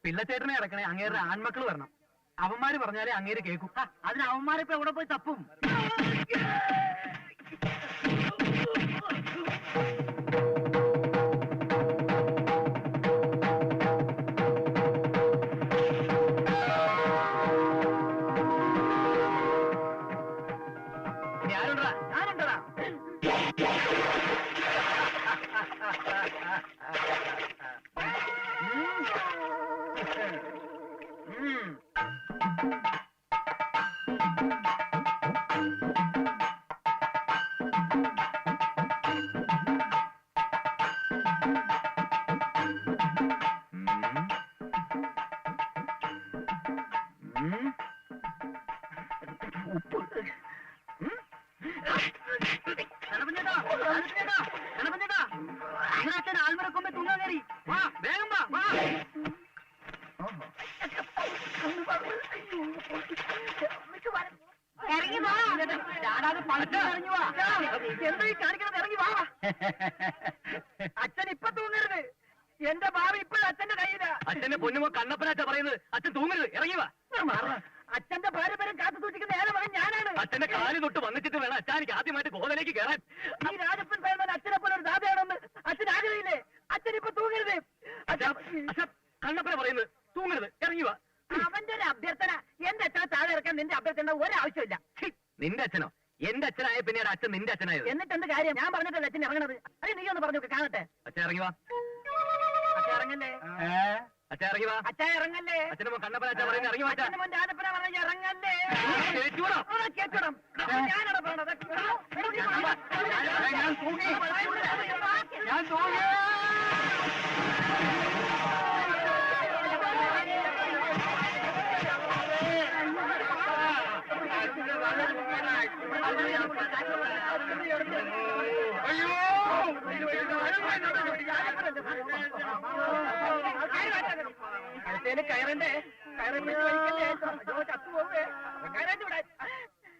പിള്ളച്ചേട്ടനെ ഇറക്കണേ, അങ്ങേരുടെ ആൺമക്കൾ വരണം. അവന്മാര് പറഞ്ഞാലേ അങ്ങേര് കേൾക്കും. അതിന് അവന്മാരിപ്പോ എവിടെ പോയി തപ്പും? ഞാനുണ്ടടാ. അച്ഛൻ ആൽമരക്കൊമ്പെ തൂങ്ങാൻ കയറി. വാ വേഗം വാ. വാ ഇറങ്ങി വാ. ഇറങ്ങി വാ. എന്താ ഈ കാണിക്കണത്? ഇറങ്ങി വാ. അച്ഛൻ ഇപ്പൊ തൂങ്ങരുത്. എന്റെ ഭാവി ഇപ്പോഴും അച്ഛന്റെ കയ്യില. അച്ഛന്റെ പൊന്നുമോ കണ്ണപ്പനാച്ച പറയുന്നത്. അച്ഛൻ തൂങ്ങരുത്, ഇറങ്ങി വാ. അച്ഛന്റെ പാരമ്പര്യം കാത്തു സൂക്ഷിക്കുന്ന ഏറെ മകൻ ഞാനാണ്. അച്ഛന്റെ കാല് തൊട്ട് വന്നിട്ട് വേണം അച്ഛനിക്ക് ആദ്യമായിട്ട് ഗോതലേക്ക് കയറാൻ. ഈ രാജപ്പൻ പറയുന്നത് അച്ഛനെ പോലെ ഒരു ദാതയാണെന്ന് അച്ഛൻ ആഗ്രഹില്ലേ? അച്ഛൻ ഇപ്പൊ തൂങ്ങരുത്. അച്ഛൻ കണ്ണപ്പന പറയുന്നത് തൂങ്ങരുത്, ഇറങ്ങി വാ. അവന്റെ ഒരു അഭ്യർത്ഥന. എന്റെ അച്ഛനെ താഴെ ഇറക്കാൻ നിന്റെ അഭ്യർത്ഥന ഒരാവശ്യമില്ല. നിന്റെ അച്ഛനോ? എന്റെ അച്ഛനായ പിന്നീട് അച്ഛൻ നിന്റെ അച്ഛനായത്. എന്നിട്ട് എന്ത് കാര്യം? ഞാൻ പറഞ്ഞിട്ടല്ലേ അച്ഛൻ ഇറങ്ങണത്. അത് നീ ഒന്ന് പറഞ്ഞു കാണട്ടെ. അച്ഛൻ ഇറങ്ങി വാ. അച്ഛൻ ഇറങ്ങല്ലേ? അച്ഛൻ ഇറങ്ങി വാ. അച്ഛൻ ഇറങ്ങല്ലേ? അച്ഛന്റെ മോൻ കണ്ണപ്പന അച്ഛൻ പറയുന്നത് ഇറങ്ങി വാ. അച്ഛന്റെ മോൻ രാജപ്പന പറഞ്ഞ ഇറങ്ങല്ലേ? കേട്ടൂടാ. കേട്ടോടാം. ഞാനാണ് പറഞ്ഞത്. ഞാൻ തൂങ്ങി. അടുത്തേല് കയറണ്ടേ? കയറി ചത്തുപോവേ. കയറേണ്ടി വിടാൻ.